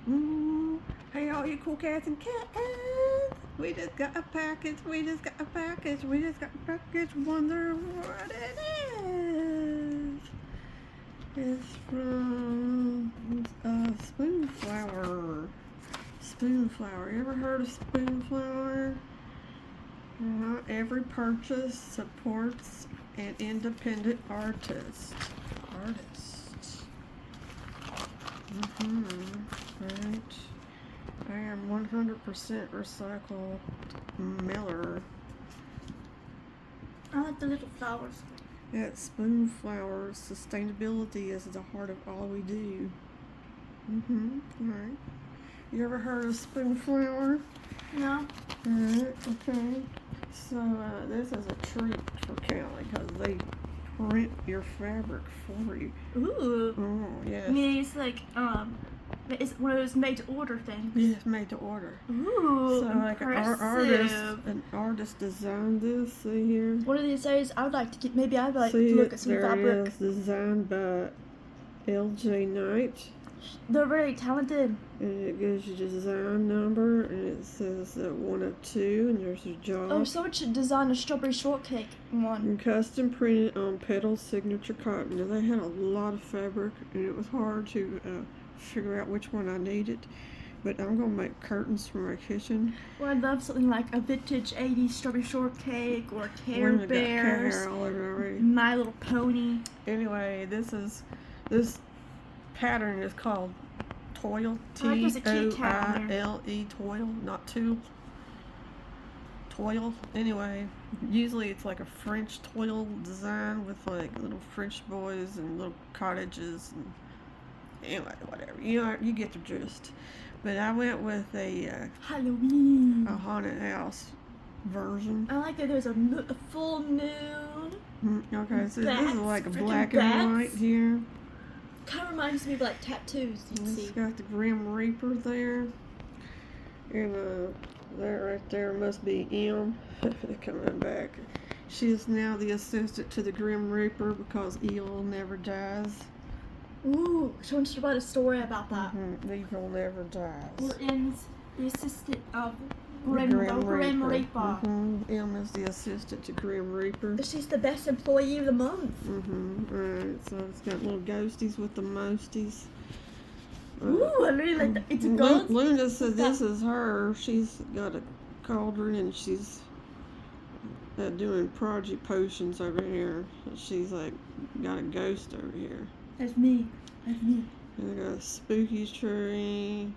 Ooh, hey all you cool cats and kittens! We just got a package. We just got a package. We just got a package. Wonder what it is. It's from Spoonflower. Spoonflower. You ever heard of Spoonflower? Not every purchase supports an independent artist. Right. I am 100% recycled Miller. I like the little flowers. At Spoonflower, sustainability is the heart of all we do. Alright. You ever heard of Spoonflower? No. Alright, okay. So, this is a treat for Callie because they print your fabric for you. Ooh. Oh, yes. I mean, it's like, it's one of those made to order things. Yeah, it's made to order. Ooh, So, like, an artist designed this. See here? One of these days, I would like to get, maybe I'd like See to look at some there fabric. It is, designed by LJ Knight. They're very talented. And it gives you the design number, and it says 1 of 2, and there's a job. Oh, someone should design a strawberry shortcake one. And custom printed on Petal Signature Cotton. Now, they had a lot of fabric, and it was hard to figure out which one I needed. But I'm going to make curtains for my kitchen. Well, I'd love something like a vintage 80s strawberry shortcake or Care Bears, My Little Pony. Anyway, this pattern is called Toil, T-O-I-L-E, Toil, not tool. Toil. Anyway, usually it's like a French toil design with like little French boys and little cottages and anyway, whatever. You get the gist. But I went with a Halloween. A haunted house version. I like that there's a full moon. Okay, so bats, this is like a black bats. and white here. Kind of reminds me of like tattoos you'd see. It's got the Grim Reaper there. And that right there must be M. Coming back. She is now the assistant to the Grim Reaper because evil never dies. Ooh, she wants to write a story about that. Evil never dies. Or M's the assistant of Grim Reaper. M is the assistant to Grim Reaper. She's the best employee of the month. Alright, so it's got little ghosties with the mosties. Ooh, I really like that. It's a gold. Luna said this is her. She's got a cauldron and she's doing project potions over here. She's like got a ghost over here. That's me. That's me. And I got a spooky tree.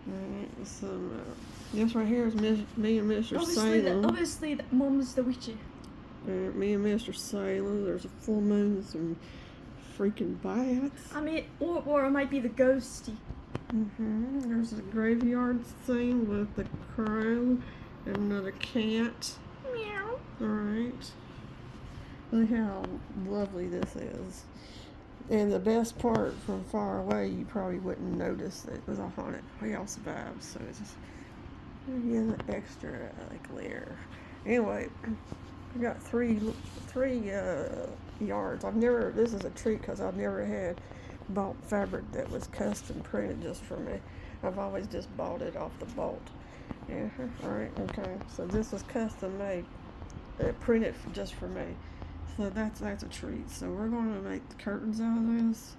Alright, some. This right here is me and Mr. Salem. Obviously, Mom's the witcher. Me and Mr. Salem. There's a full moon, some freaking bats. I mean, or it might be the ghosty. There's a graveyard scene with the crow and another cat. Meow. Alright. Look how lovely this is. And the best part, from far away, you probably wouldn't notice that it was a haunted house vibe. So it's just an extra like layer. Anyway, I got three yards. This is a treat because I've never had bought fabric that was custom printed just for me. I've always just bought it off the bolt. Yeah, alright, okay. So this was custom made, printed just for me. So that's a treat. So we're going to make the curtains out of this.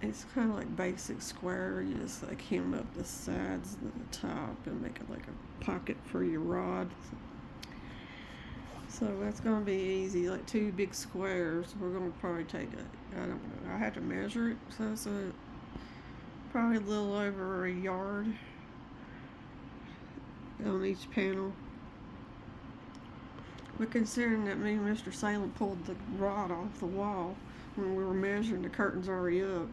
It's kind of like basic square. You just like hem up the sides and the top and make it like a pocket for your rod. So that's going to be easy, like 2 big squares. We're going to probably take I don't know, I have to measure it. So it's probably a little over a yard on each panel. But considering that me and Mr. Salem pulled the rod off the wall when we were measuring the curtains already up,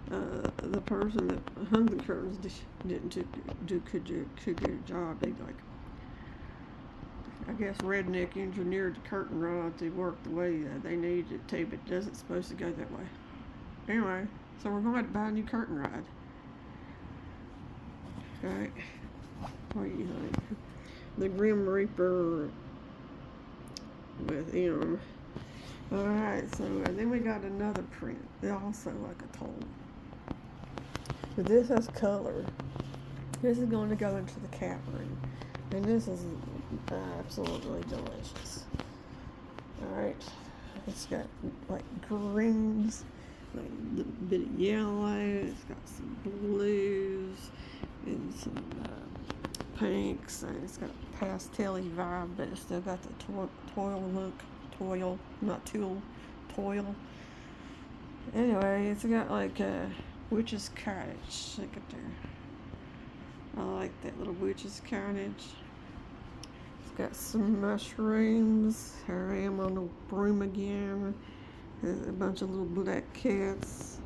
the person that hung the curtains didn't do good job. They I guess redneck engineered the curtain rod to work the way they needed it to, but it doesn't supposed to go that way. Anyway, so we're going to have to buy a new curtain rod. Alright. What do you think? The Grim Reaper with M. Alright, so then we got another print. They're also like a toll. But this has color. This is going to go into the cat room. And this is absolutely delicious. Alright. It's got like greens, like a bit of yellow. It's got some blues and some pinks. And it's got a pastel-y vibe, but it's still got the toil look. Toil, not tool. Toil. Anyway, it's got like a witch's cottage. Look at there. I like that little witch's cottage. It's got some mushrooms. Here I am on the broom again. There's a bunch of little black cats.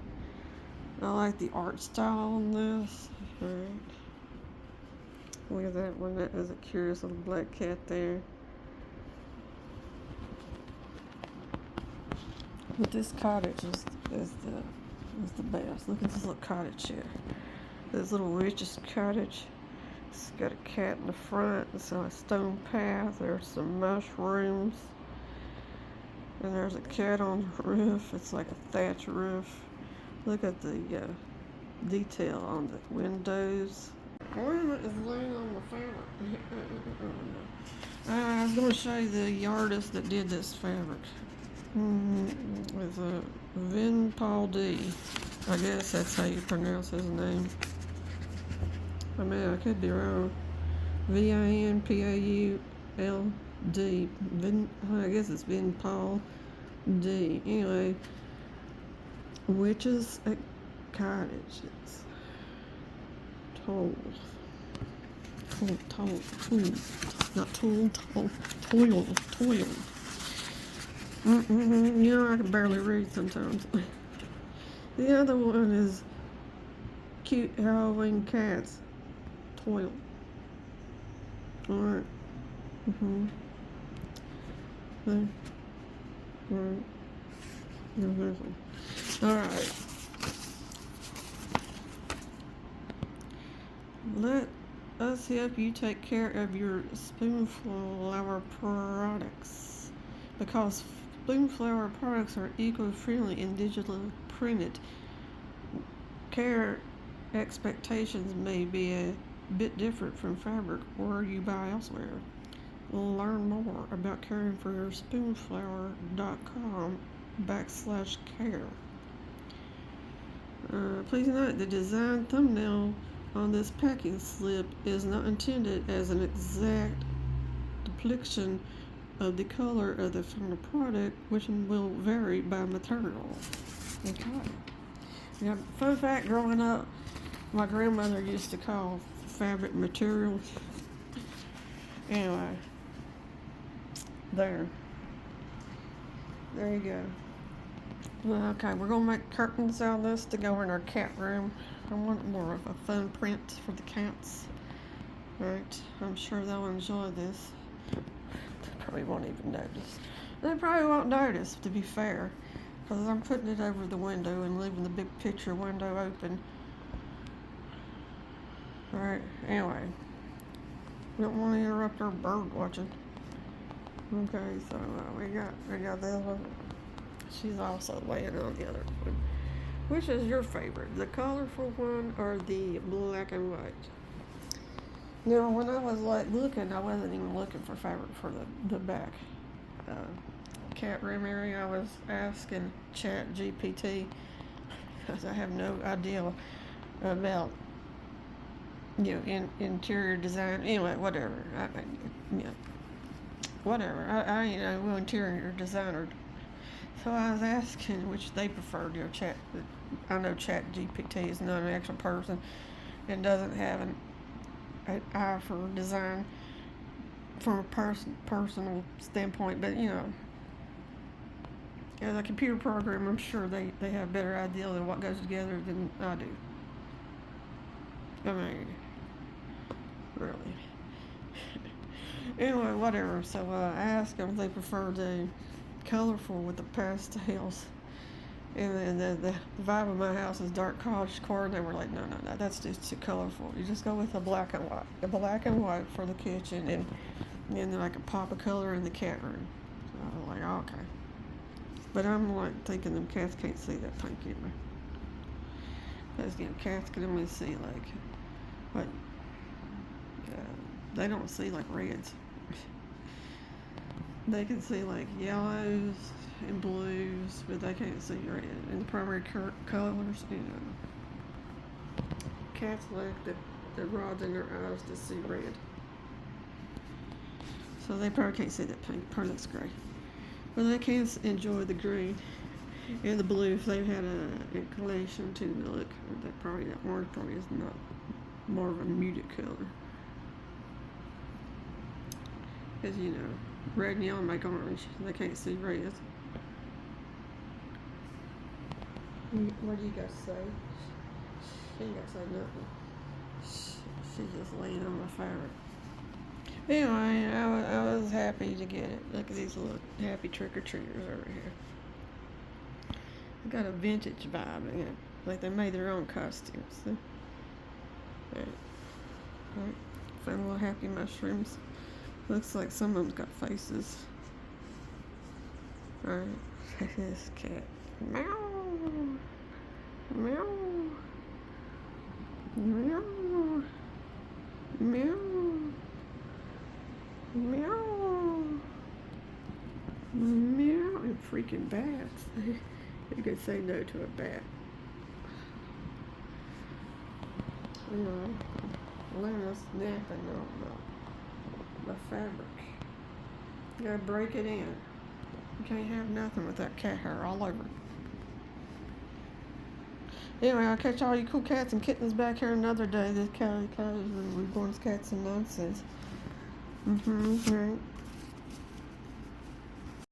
I like the art style on this. Alright. Look at that one. That is a curious little black cat there. But this cottage is the best. Look at this little cottage here. This little witch's cottage. It's got a cat in the front. It's on a stone path. There's some mushrooms. And there's a cat on the roof. It's like a thatch roof. Look at the detail on the windows. Ornament is laying on the fabric. I was going to show you the artist that did this fabric. It's a Paul D. I guess that's how you pronounce his name. I mean, I could be wrong. VINPAULD. I guess it's Paul D. Anyway, witch's cottage. It's toil. You know, I can barely read sometimes. The other one is cute Halloween cats. Toil. Alright. There. Alright. Alright. Let us help you take care of your Spoonflower products. Because Spoonflower products are eco-friendly and digitally printed. Care expectations may be a bit different from fabric or you buy elsewhere. Learn more about caring for your spoonflower.com/care. Please note the design thumbnail on this packing slip is not intended as an exact depiction of the color of the final product, which will vary by material. Okay. Yeah, fun fact, growing up, my grandmother used to call fabric materials. Anyway, there you go. Well, okay, we're gonna make curtains out of this to go in our cat room. I want more of a fun print for the cats. Alright, I'm sure they'll enjoy this. They probably won't even notice. They probably won't notice, to be fair, because I'm putting it over the window and leaving the big picture window open. Alright, anyway. We don't want to interrupt our bird watching. Okay, so we got this one. She's also laying on the other one. Which is your favorite, the colorful one or the black and white? You know, when I was like looking, I wasn't even looking for fabric for the back cat room area. I was asking Chat GPT because I have no idea about, you know, interior design. Anyway, whatever. I you know, well, interior designer. So I was asking which they preferred. You know, I know Chat GPT is not an actual person and doesn't have an eye for design from a personal standpoint, but you know, as a computer program, I'm sure they have a better idea of what goes together than I do. I mean, really. Anyway, whatever. So I asked them if they prefer the colorful with the pastels. And then the vibe of my house is dark college core, and they were like, no, that's just too colorful. You just go with the black and white. The black and white for the kitchen, and then like a pop of color in the cat room. So I was like, oh, okay. But I'm like thinking them cats can't see that pink anyway. Because, cats can only see, like, they don't see, like, reds. They can see, like, yellows and blues, but they can't see red. And the primary colors, cats lack the rods in their eyes to see red. So they probably can't see that pink. Probably looks gray. But they can enjoy the green and the blue if they've had an inclination to look. That orange probably is not more of a muted color. Because, red and yellow make orange. They can't see red. What do you guys say? She ain't got to say nothing. She's just laying on my fabric. Anyway, I was happy to get it. Look at these little happy trick-or-treaters over here. They got a vintage vibe in it. Like they made their own costumes. So. Alright. Found little happy mushrooms. Looks like some of them's got faces. Alright. This cat. Meow. Meow. Meow. Meow. Meow. Meow. And freaking bats. You could say no to a bat. Lena's napping on the fabric. You gotta break it in. You can't have nothing with that cat hair all over it. Anyway, I'll catch all you cool cats and kittens back here another day. This Callie and Reborn's Cats and Nonsense. Right.